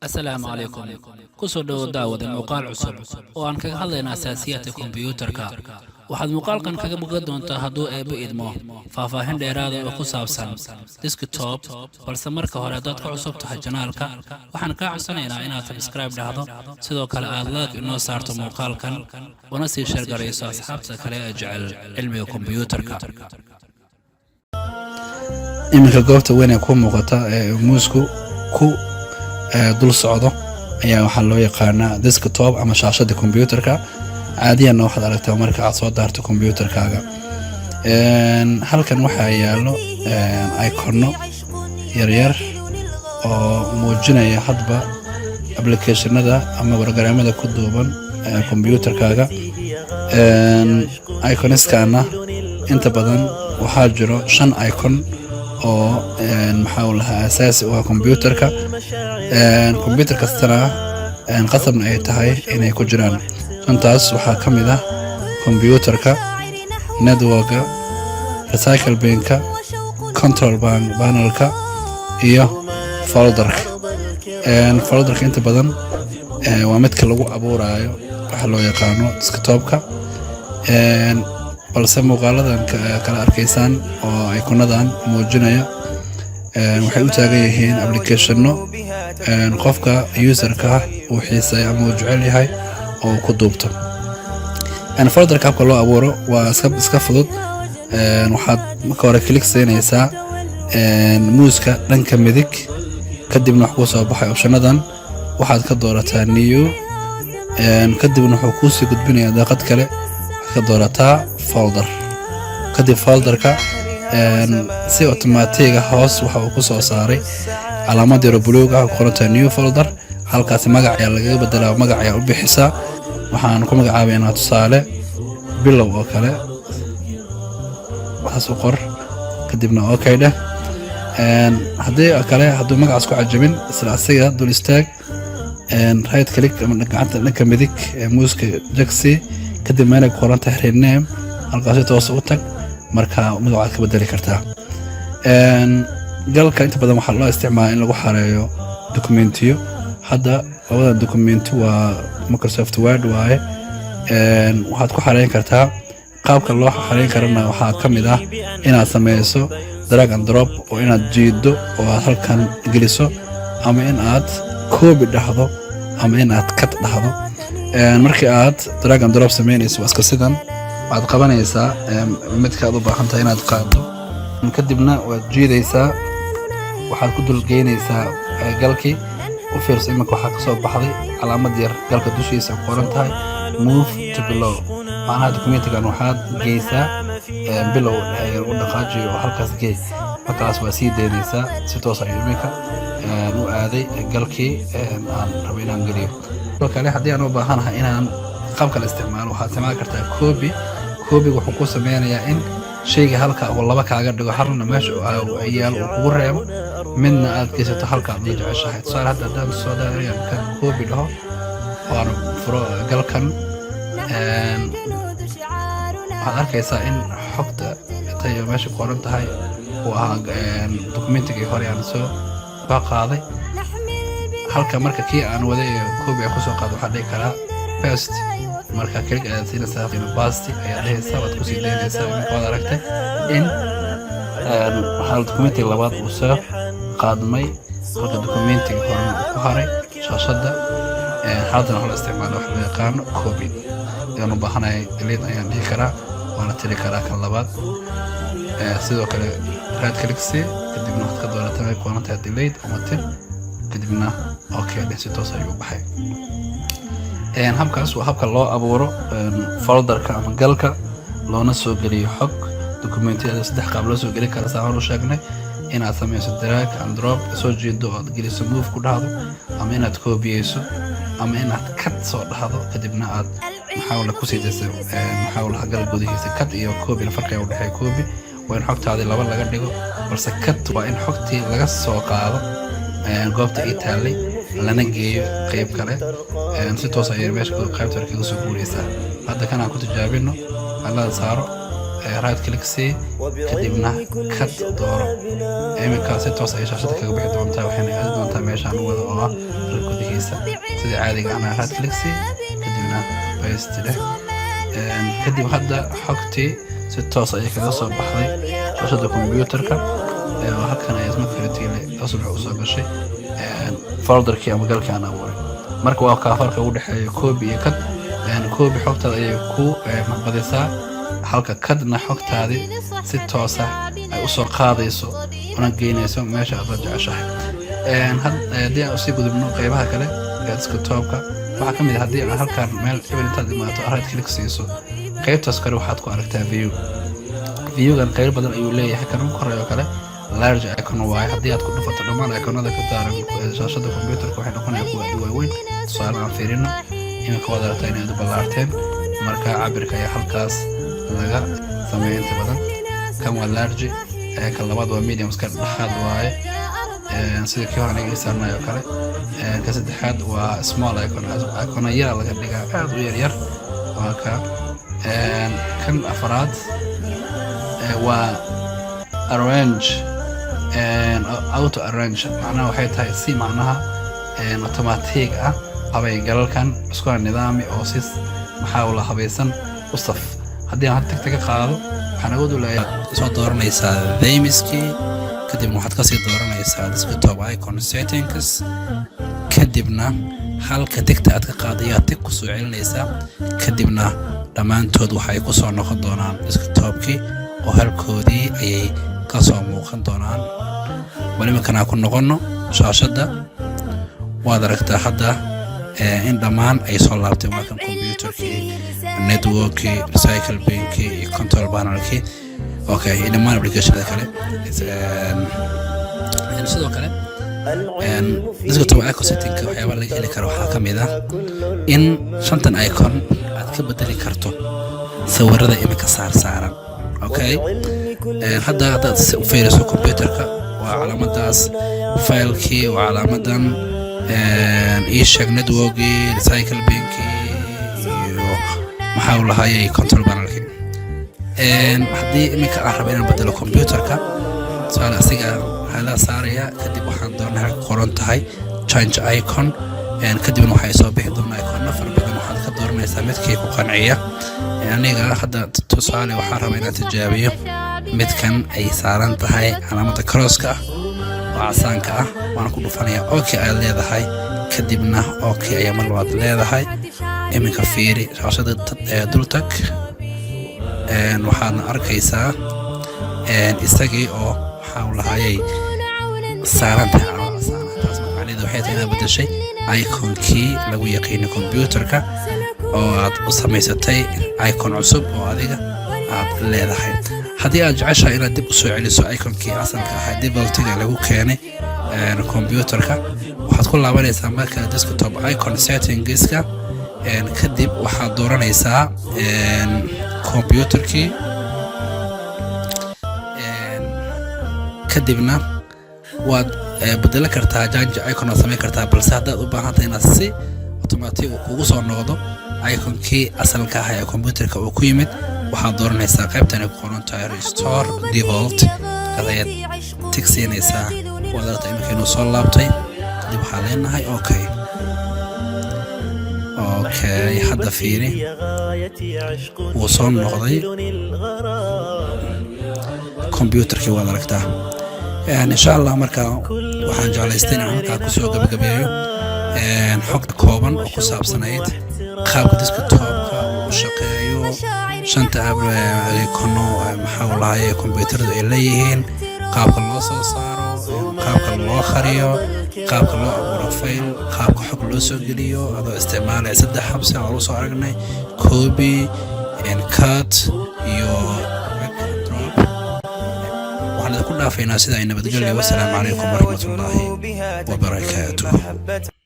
السلام عليكم kusoo dhawo daawada muuqaal cusub oo aan kaga hadlaynaa asaasiyaadka kombiyuutarka waxaad muuqaalkan kaga bogan doontaa hadduu eebbo idmo faahfaahin dheeraad ah oo ku saabsan desktop balse marka hore haddaad ka cusub tahay janaalka waxaan kaa codsanaynaa inaad subscribe dhahdo sidoo kale aad like inoo saarto muuqaalkan una sii sheergarayso asxaabta kale ee jecel cilmiga kombiyuutarka iminka goobta weyn ee ku muuqata ee muusku ku dul socdo ayaa waxaa loo yaqaanaa desktop ama shaashada kombiyuutarka caadiyan waxaad aragtaa marka aad soo daarto kombiyuutarkaaga halkan waxaa yaalo icon yaryar oo muujinaya hadba applicationada ama barnaamijyada ku duuban kombiyuutarkaaga iconiskana inta badan waxaa jiro 5 icon oo maxaa lahaa asaasi u ah kombiyuutarka computer kastana qasabna ay tahay inay ku jiraan santaas waxaa ka mid ah kombiyuutarka networka recycle binka control panelka iyo folderka inta badan waa midka lagu abuurayo waxa loo yaqaano desktopka balse muuqaaladan kala arkaysaan oo ikonadan muujinaya waxay u taagan yihiin applicationno qofka userka uu xiiseeyo ama uu jecel yahay oo ku duubto folderka habka loo abuuro waa iska fudud waxaad marka hore click siinaysaa muuska dhanka midig kadibna wax ku soo baxay optionadan waxaad ka doorataa new kadibna wuxuu ku sii gudbinayaa daaqad kale ka doorataa folder kadib folderka si automatic hoos waxa uu ku soo saaray calaamad yar oo buluug ah oo qoranta new folder halkaas magac ayaa laga bedelaa magac ayaa u bixisaa waxaan ku magacaabaynaa tusaale bilow oo kale waxaas u qor kadibna okay dheh hadduu magacaas ku cajabin isla asiga dul istaag right click ama gacanta dhanka midig muuska jagsi kadib meelay qoran tahay rename halkaas toos u tag marka magacaad ka bedeli kartaa galka inta badan waxaa loo isticmaalaa in lagu xareeyo dokumentiyo hadda labada dokumenti waa Microsoft Word waaye waxaad ku xareyn kartaa qaabka loo xareyn karana waxaa ka mid ah inaad sameyso drag and drop oo inaad jiido oo aad halkan geliso ama in aad copy dhahdo ama in aad cut dhahdo markii aad drag and drop sameynayso iska sidan waad qabanaysaa midka aad u baahan tahay inaad qaado kadibna waad jiidaysaa waxaad ku dul geynaysaa galkii u fiirso iminka waxaa ka soo baxday calaamad yar galka dushiisa qoran tahay move to below macnaha dokumentigan waxaad geysaa bilow u dhaqaajiyo oo halkaas geey markaas waa sii daynaysaa si toos ah iminka u aaday galkii aan rabo inaan geliyo kale haddii aan u baahanahay inaan qaab kale isticmaalo waxaad isticmaali kartaa copy wuxuu ku sameynayaa in shayga halka oo laba kaaga dhigo halna meesha yaal uu kugu reebo midna aad geysato halka aad jeceshahay tusaale hadda haddaan soo daarayaan kan copy dhaho waana furo galkan waxaad arkaysaa in xogta tayo meesha qoran tahay uu ahaa dokumentigii hore aan soo qaaday halka marka kii aan waday copy aan kusoo qaado waxaa dhihi karaa paste marka click aad siinaysaa paste ayaa dhehaysaa waad kusii daynaysaa iminka waad aragtay in waxaa dokumentiga labaad uu soo qaadmay halka dokumentiga hore ku haray shaashada haddana waxaa la isticmaala wax loo yaqaano copy ayaan u baahanahay delete ayaan dhihi karaa waana tiri karaa kan labaad sidoo kale right click si kadibna waxaad ka doorataa meel qoran tahay delete ama tir kadibna okay dheh si toos ayuu baxay habkaas waa habka loo abuuro folderka ama galka loona soo geliyo xog dokumentiyada saddex qaab loo soo gelin kara saan u sheegnay inaad sameyso drag and drop soo jeedo oo geliso move ku dhahdo ama inaad copyayso ama inaad cut soo dhahdo kadibna aad maxaa ku sii dayso maxaa gal gudihiisa cut iyo copy farqiga u dhaxay copy waa in xogtaada laba laga dhigo balse cut waa in xogtii laga soo qaado goobta ay taalay lana geeyo qayb kale si toos ah meesha qaybta kaga soo guuraysaa hadda kana ku tijaabino alla saaro right click sii kadibna cut dooro iminka si toos ay shaashada kaga bixi doontaa waxayna aadi doontaa meeshaan u wada oo ah gudihiisa sida caadiga ah right click sii kadibna paste leh kadib hadda xogtii si toos ay kaga soo baxday shaashada computerka halkan ay isma kala tiilay asal u soo gashay folderkii ama galkii aan abuuray marka waa ka farqa u dhaxeeyo copy iyo cut copy xogtaada ay ku maqadisaa halka cutna xogtaadii si toos ah ay u soo qaadayso una geynayso meesha aad jeceshahay haddii aan usii gudubno qaybaha kale ee desktopka waxaa ka mid ah haddii aan halkan meel intaad imaato right click siiso qaybtaas kale waxaad ku aragtaa viewgan qayb badan ayuu leeyahay kan ugu horeeyo kale large icon waaye haddii aad ku dhufato dhammaan iconada ka daaran shaashada computerka waxay noqonayaan kuwa aad waaweyn tusaale aan fiirino iminka waad aragtaa inay ballaarteen marka cabirka ayaa halkaas laga sameeya inta badan kan waa large kan labaad waa medium iska dhexaad waaye sida kii hore aniga isaarnayo kale ka saddexaad waa small icon yar laga dhigaa aad u yar waa kan afraad waa arrange auto arrange macnaha waxay tahay si macnaha automatic ah habay galalkan isku nidaami oo si maxaa ula habaysan u saf haddii aan tagta ka qaado waxaan awood u leeyahay soo dooranaysaa themeskii kadib waxaad ka sii dooranaysaa desktop icon settings kadibna halka tagta aad ka qaadayaa tag ku soo celinaysaa kadibna dhammaantood waxay ku soo noqon doonaan desktopkii oo halkoodii ayay ka soo muuqan doonaan wali markaan ku noqono shaashada waad aragtaa hadda in dhammaan ay soo laabteen waa kan computerkii networkii recycle binkii iyo control panelkii okay dhammaan applicationada kale sidoo kale desktop icon settingka waxyaaba laga heli karo waxaa ka mid ah in shantan icon aad ka bedeli karto sawirada iminka saaran okay hadda haddaad u fiiriso computerka waa calaamadaas filekii waa calaamadan e-shag networkii recycle binkii iyo maxaa u lahayay control panelkii haddii iminka aan rabo inaan bedelo computerka su'aal asiga hala saaraya kadib waxaan doonaa qoran tahay change icon kadibna waxay soo bixi doonaa icon fara badan waxaad ka dooranaysaa midkii ku qanciya aniga hadda tusaale waxaan rabaa inaan tijaabiyo midkan ay saaran tahay calaamada crosska oo casaanka ah waan ku dhufanayaa okay aad leedahay kadibna okay ayaa mar labaad leedahay iminka fiiri shaashada dultag waxaadna arkaysaa isagii oo waxaa u lahayay saaran tahay calaamada casaana taas macnaheedu waxay tahay inaad bedeshay iconkii lagu yaqiino computerka oo aad u samaysatay icon cusub oo adiga aad leedahay haddii aad jeceshahay inaad dib u soo celiso iconkii asalka ahaa defaultiga lagu keenay computerka waxaad ku laabanaysaa marka desktop icon settingska kadib waxaad dooranaysaa computerkii kadibna waad bedeli kartaa change icon aad samayn kartaa balse haddaad u baahan tahay inaad si automatic kugu soo noqdo iconkii asalka ah ee computerka uu ku yimid waxaad dooranaysaa qaybtan ay ku qoran tahay restore default ayaad tigsiinaysaa wadarta iminka inuu soo laabtay kadib waxaa leenahay okay hadda fiiri wuu soo noqday computerkii waad aragtaa insha allah marka waxaan jeclaystay inaan halkaa kusoo gabagabeeyo xogta kooban oo ku saabsanayd qaabka desktopka uu shaqeeyo shanta ikono maxaa u lahaye computeradu ay leeyihiin qaabka loo soo saaro qaabka loo khariyo qaabka loo abuuro fayl qaabka xog loo soo geliyo adoo isticmaalaya saddex habsi aan u soo aragnay copy cut iyo drop waxaan idinku dhaafaynaa sida ay nabadgelyo wasalaamu calaykum waraxmatullaahi wabarakaatuh